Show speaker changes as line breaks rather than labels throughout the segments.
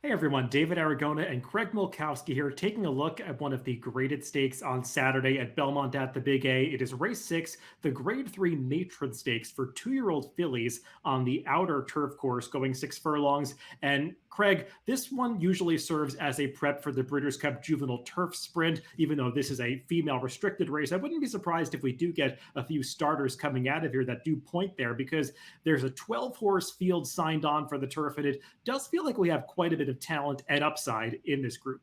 Hey everyone, David Aragona and Craig Milkowski here, taking a look at one of the graded stakes on Saturday at Belmont at the Big A. It is race 6, the grade 3 Matron Stakes for 2-year-old fillies on the outer turf course going 6 furlongs. And Craig, this one usually serves as a prep for the Breeders' Cup Juvenile Turf Sprint, even though this is a female restricted race. I wouldn't be surprised if we do get a few starters coming out of here that do point there, because there's a 12 horse field signed on for the turf, and it does feel like we have quite a bit of talent and upside in this group.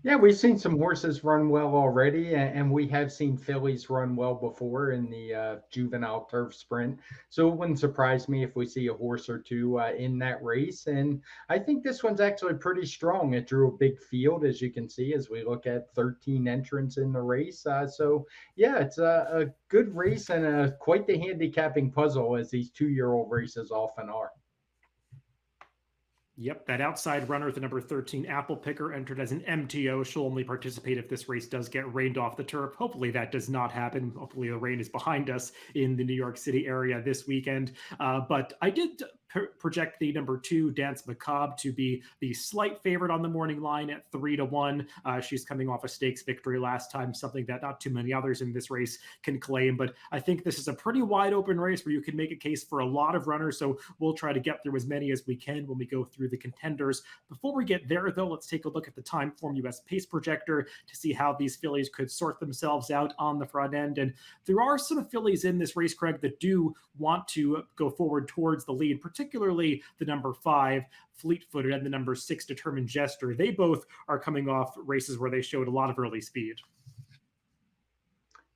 Yeah, we've seen some horses run well already, and we have seen fillies run well before in the juvenile turf sprint. So it wouldn't surprise me if we see a horse or two in that race. And I think this one's actually pretty strong. It drew a big field, as you can see, as we look at 13 entrants in the race. So, yeah, it's a good race and quite the handicapping puzzle, as these 2-year-old races often are.
Yep, that outside runner, the number 13 Apple Picker, entered as an MTO. She'll only participate if this race does get rained off the turf. Hopefully that does not happen. Hopefully the rain is behind us in the New York City area this weekend. But I did project the number 2 Dance Macabre to be the slight favorite on the morning line at 3-1. She's coming off a stakes victory last time, something that not too many others in this race can claim. But I think this is a pretty wide open race where you can make a case for a lot of runners. So we'll try to get through as many as we can when we go through the contenders. Before we get there, though, let's take a look at the Timeform US pace projector to see how these fillies could sort themselves out on the front end. And there are some fillies in this race, Craig, that do want to go forward towards the lead, particularly the number 5 Fleet-Footed and the number 6 Determined Jester. They both are coming off races where they showed a lot of early speed.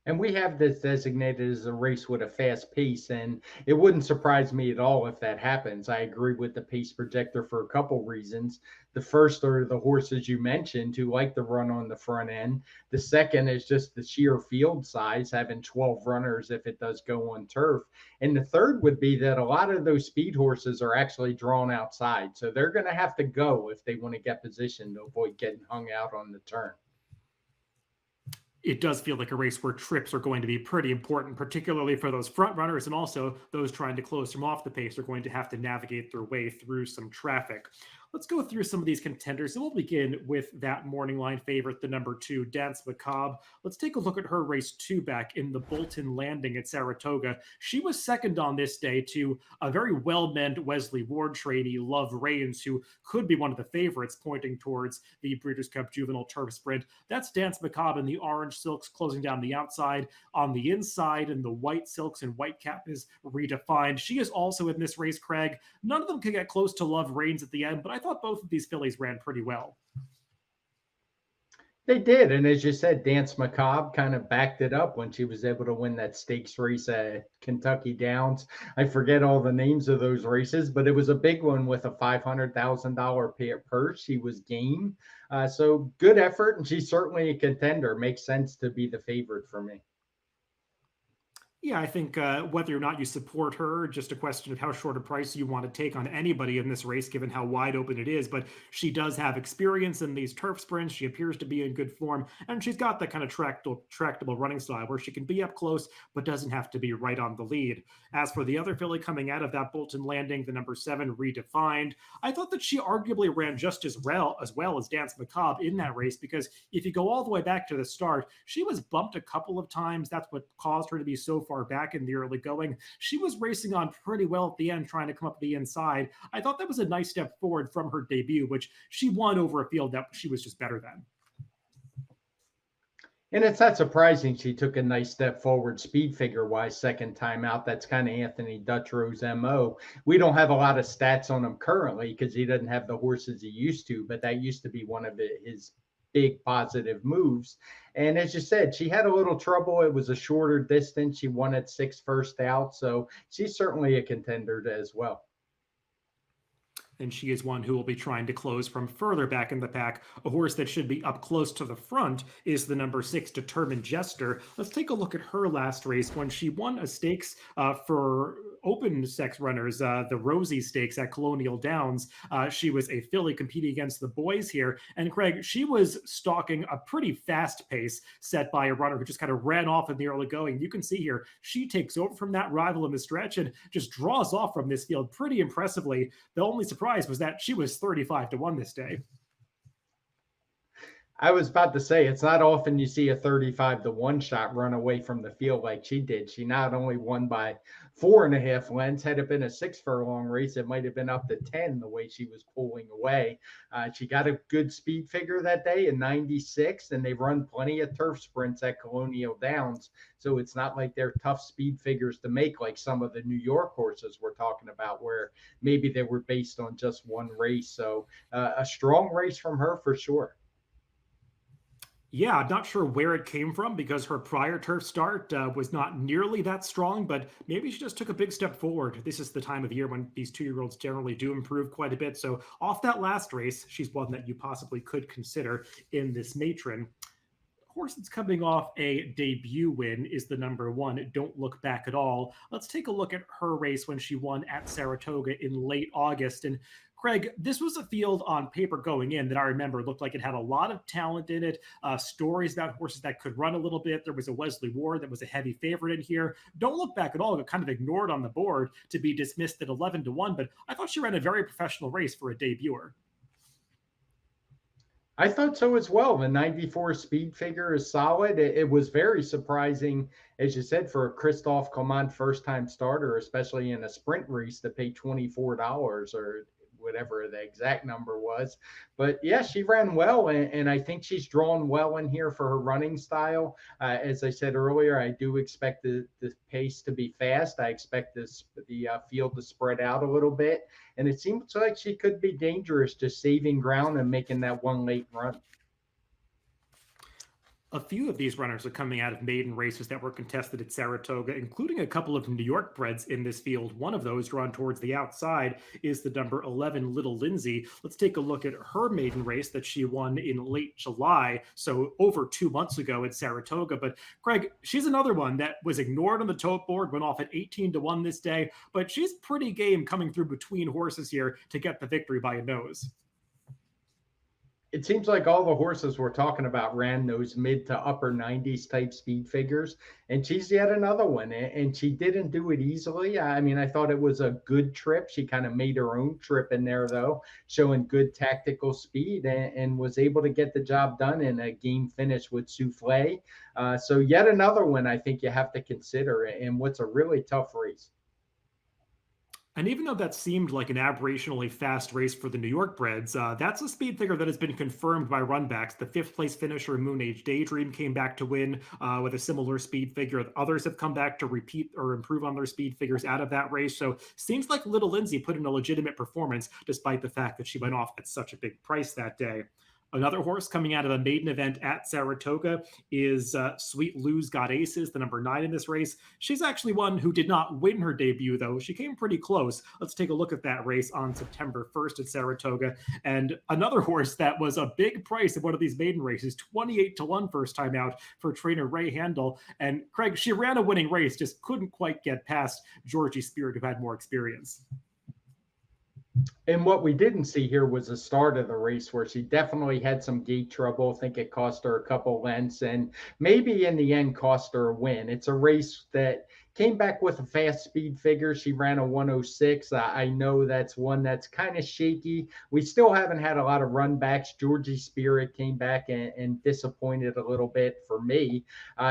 And we have this designated as a race with a fast pace, and it wouldn't surprise me at all if that happens. I agree with the pace projector for a couple reasons. The first are the horses you mentioned who like to run on the front end. The second is just the sheer field size, having 12 runners if it does go on turf. And the third would be that a lot of those speed horses are actually drawn outside. So they're going to have to go if they want to get positioned to avoid getting hung out on the turn.
It does feel like a race where trips are going to be pretty important, particularly for those front runners, and also those trying to close from off the pace are going to have to navigate their way through some traffic. Let's go through some of these contenders, and we'll begin with that morning line favorite, the number 2 Dance Macabre. Let's take a look at her race 2 back in the Bolton Landing at Saratoga. She was second on this day to a very well-meant Wesley Ward trainee, Love Reigns, who could be one of the favorites pointing towards the Breeders' Cup Juvenile Turf Sprint. That's Dance Macabre in the orange silks closing down the outside. On the inside, in the white silks and white cap is Redefined. She is also in this race, Craig. None of them could get close to Love Reigns at the end, but I thought both of these fillies ran pretty well.
They did. And as you said, Dance Macabre kind of backed it up when she was able to win that stakes race at Kentucky Downs. I forget all the names of those races, but it was a big one with a $500,000 purse. She was game. So good effort. And she's certainly a contender. Makes sense to be the favorite for me.
Yeah, I think whether or not you support her, just a question of how short a price you want to take on anybody in this race, given how wide open it is. But she does have experience in these turf sprints. She appears to be in good form, and she's got that kind of tractable running style where she can be up close, but doesn't have to be right on the lead. As for the other filly coming out of that Bolton Landing, the number 7 Redefined, I thought that she arguably ran just as well as Dance Macabre in that race, because if you go all the way back to the start, she was bumped a couple of times. That's what caused her to be so far back in the early going. She was racing on pretty well at the end, trying to come up the inside. I thought that was a nice step forward from her debut, which she won over a field that she was just better than.
And it's not surprising she took a nice step forward speed figure wise second time out. That's kind of Anthony Dutro's MO. We don't have a lot of stats on him currently because he doesn't have the horses he used to, but that used to be one of his big positive moves. And as you said, she had a little trouble. It was a shorter distance. She won at 6 first out. So she's certainly a contender as well.
And she is one who will be trying to close from further back in the pack. A horse that should be up close to the front is the number 6 Determined Jester. Let's take a look at her last race when she won a stakes for open sex runners, the Rosy Stakes at Colonial Downs. She was a filly competing against the boys here. And Craig, she was stalking a pretty fast pace set by a runner who just kind of ran off in the early going. You can see here, she takes over from that rival in the stretch and just draws off from this field pretty impressively. The only surprise surprise was that she was 35-1 this day.
I was about to say, it's not often you see a 35-1 shot run away from the field like she did. She not only won by 4.5 lengths, had it been a 6 furlong race, it might have been up to 10 the way she was pulling away. She got a good speed figure that day in 96, and they run plenty of turf sprints at Colonial Downs. So it's not like they're tough speed figures to make like some of the New York horses we're talking about, where maybe they were based on just one race. So a strong race from her for sure.
Yeah, I'm not sure where it came from because her prior turf start was not nearly that strong, but maybe she just took a big step forward. This is the time of year when these 2-year-olds generally do improve quite a bit. So, off that last race, she's one that you possibly could consider in this matron. Horse that's coming off a debut win is the number one. Don't Look Back at All. Let's take a look at her race when she won at Saratoga in late August. And Craig, this was a field on paper going in that I remember looked like it had a lot of talent in it, stories about horses that could run a little bit. There was a Wesley Ward that was a heavy favorite in here. Don't Look Back at All got kind of ignored on the board to be dismissed at 11-1, but I thought she ran a very professional race for a debuter.
I thought so as well. The 94 speed figure is solid. It was very surprising, as you said, for a Christophe Clement first time starter, especially in a sprint race, to pay $24 or whatever the exact number was. But yeah, she ran well, and I think she's drawn well in here for her running style. As I said earlier, I do expect the pace to be fast. I expect the field to spread out a little bit. And it seems like she could be dangerous, just saving ground and making that one late run.
A few of these runners are coming out of maiden races that were contested at Saratoga, including a couple of New York breds in this field. One of those, drawn towards the outside, is the number 11 Little Lindsay. Let's take a look at her maiden race that she won in late July, so over 2 months ago at Saratoga. But Craig, she's another one that was ignored on the tote board, went off at 18-1 this day, but she's pretty game coming through between horses here to get the victory by a nose.
It seems like all the horses we're talking about ran those mid to upper 90s type speed figures, and she's yet another one. And she didn't do it easily. I mean, I thought it was a good trip. She kind of made her own trip in there, though, showing good tactical speed, and was able to get the job done in a game finish with Souffle. So yet another one I think you have to consider in what's a really tough race.
And even though that seemed like an aberrationally fast race for the New York breds, that's a speed figure that has been confirmed by runbacks. The fifth place finisher, Moon Age Daydream, came back to win with a similar speed figure. Others have come back to repeat or improve on their speed figures out of that race. So seems like Little Lindsay put in a legitimate performance, despite the fact that she went off at such a big price that day. Another horse coming out of a maiden event at Saratoga is Sweet Lou's Got Aces, the number 9 in this race. She's actually one who did not win her debut, though. She came pretty close. Let's take a look at that race on September 1st at Saratoga. And another horse that was a big price in one of these maiden races, 28-1 first time out for trainer Ray Handel. And Craig, she ran a winning race, just couldn't quite get past Georgie Spirit, who had more experience.
And what we didn't see here was the start of the race where she definitely had some gate trouble. I think it cost her a couple lengths and maybe in the end cost her a win. It's a race that came back with a fast speed figure. She ran a 106. I know that's one that's kind of shaky. We still haven't had a lot of run backs. Georgie Spirit came back and disappointed a little bit for me,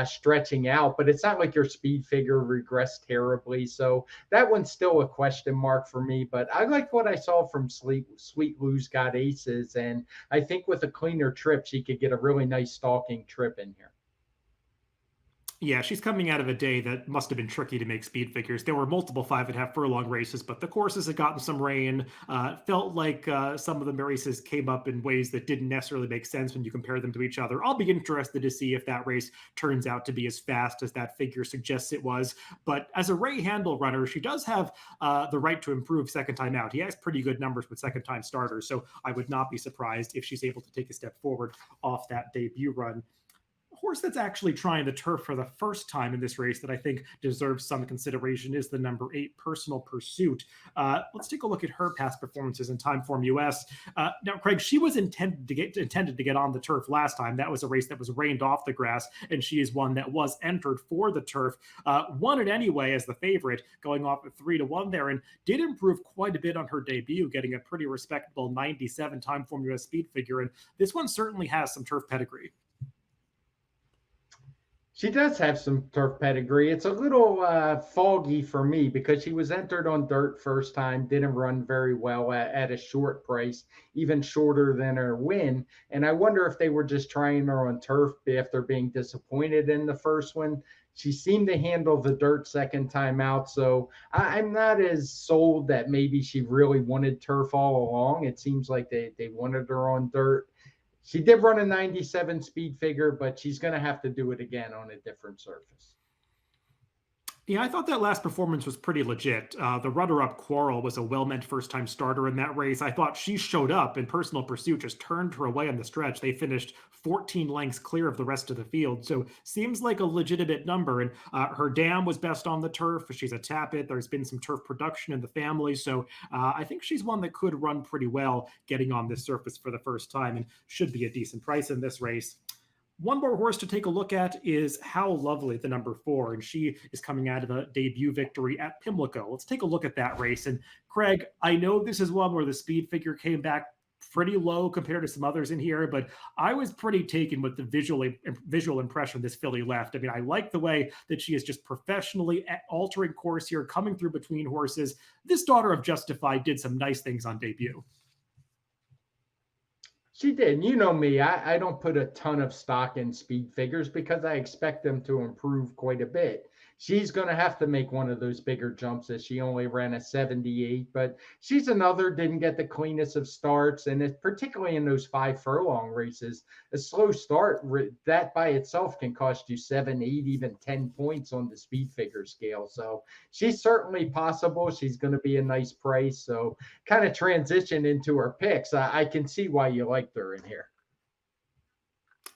stretching out, but it's not like your speed figure regressed terribly. So that one's still a question mark for me, but I liked what I saw from Sweet Lou's Got Aces. And I think with a cleaner trip, she could get a really nice stalking trip in here.
Yeah, she's coming out of a day that must have been tricky to make speed figures. There were multiple 5.5 furlong races, but the courses had gotten some rain. Felt like some of the races came up in ways that didn't necessarily make sense when you compare them to each other. I'll be interested to see if that race turns out to be as fast as that figure suggests it was. But as a Ray Handel runner, she does have the right to improve second time out. He has pretty good numbers with second time starters, so I would not be surprised if she's able to take a step forward off that debut run. horse that's actually trying the turf for the first time in this race that I think deserves some consideration is the number 8 Personal Pursuit. Let's take a look at her past performances in Timeform US. Now, Craig, she was intended to get on the turf last time. That was a race that was rained off the grass, and she is one that was entered for the turf. Won it anyway as the favorite, going off at 3-1 there, and did improve quite a bit on her debut, getting a pretty respectable 97 Timeform US speed figure. And this one certainly has some turf pedigree.
She does have some turf pedigree. It's a little foggy for me because she was entered on dirt first time, didn't run very well at a short price, even shorter than her win. And I wonder if they were just trying her on turf after being disappointed in the first one. She seemed to handle the dirt second time out. So I'm not as sold that maybe she really wanted turf all along. It seems like they wanted her on dirt. She did run a 97 speed figure, but she's going to have to do it again on a different surface.
Yeah, I thought that last performance was pretty legit. The runner-up Quarrel was a well-meant first-time starter in that race. I thought she showed up, and Personal Pursuit just turned her away on the stretch. They finished 14 lengths clear of the rest of the field, so seems like a legitimate number. And her dam was best on the turf. She's a Tappet. There's been some turf production in the family, so I think she's one that could run pretty well getting on this surface for the first time and should be a decent price in this race. One more horse to take a look at is How Lovely, the number 4, and she is coming out of a debut victory at Pimlico. Let's take a look at that race. And Craig, I know this is one where the speed figure came back pretty low compared to some others in here, but I was pretty taken with the visual impression this filly left. I mean, I like the way that she is just professionally altering course here, coming through between horses. This daughter of Justified did some nice things on debut.
She did. You know me, I don't put a ton of stock in speed figures because I expect them to improve quite a bit. She's going to have to make one of those bigger jumps as she only ran a 78, but she's another, didn't get the cleanest of starts. And it's particularly in those 5 furlong races, a slow start, that by itself can cost you 7, 8, even 10 points on the speed figure scale. So she's certainly possible. She's going to be a nice price. So kind of transition into her picks. I can see why you liked her in here.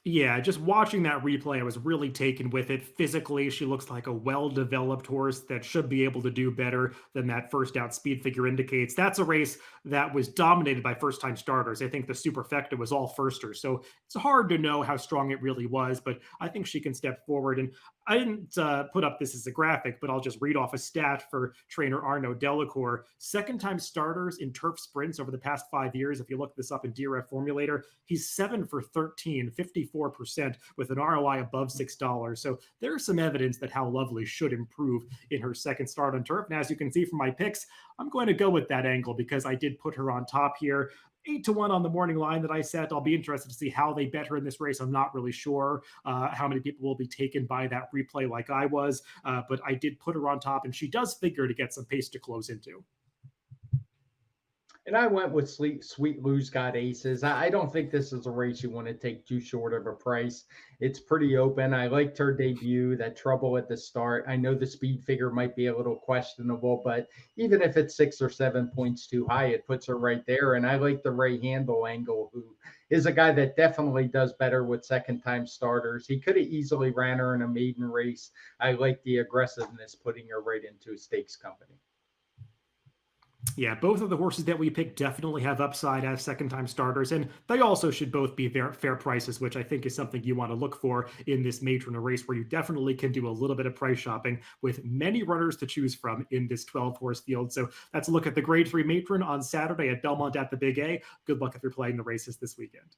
Yeah, just watching that replay, I was really taken with it. Physically, she looks like a well-developed horse that should be able to do better than that first out speed figure indicates. That's a race that was dominated by first-time starters. I think the Superfecta was all firsters, so it's hard to know how strong it really was, but I think she can step forward. And I didn't put up this as a graphic, but I'll just read off a stat for trainer Arnaud Delacour. Second-time starters in turf sprints over the past 5 years. If you look this up in DRF Formulator, he's 7 for 13, 54% with an ROI above $6. So there's some evidence that How Lovely should improve in her second start on turf. And as you can see from my picks, I'm going to go with that angle because I did put her on top here. 8-1 on the morning line that I set. I'll be interested to see how they bet her in this race. I'm not really sure how many people will be taken by that replay like I was, but I did put her on top, and she does figure to get some pace to close into.
And I went with Sweet Lou's Got Aces. I don't think this is a race you want to take too short of a price. It's pretty open. I liked her debut, that trouble at the start. I know the speed figure might be a little questionable, but even if it's 6 or 7 points too high, it puts her right there. And I like the Ray Handel angle, who is a guy that definitely does better with second-time starters. He could have easily ran her in a maiden race. I like the aggressiveness, putting her right into a stakes company.
Yeah, both of the horses that we picked definitely have upside as second-time starters, and they also should both be fair prices, which I think is something you want to look for in this Matron, a race where you definitely can do a little bit of price shopping with many runners to choose from in this 12-horse field. So that's a look at the Grade 3 Matron on Saturday at Belmont at the Big A. Good luck if you're playing the races this weekend.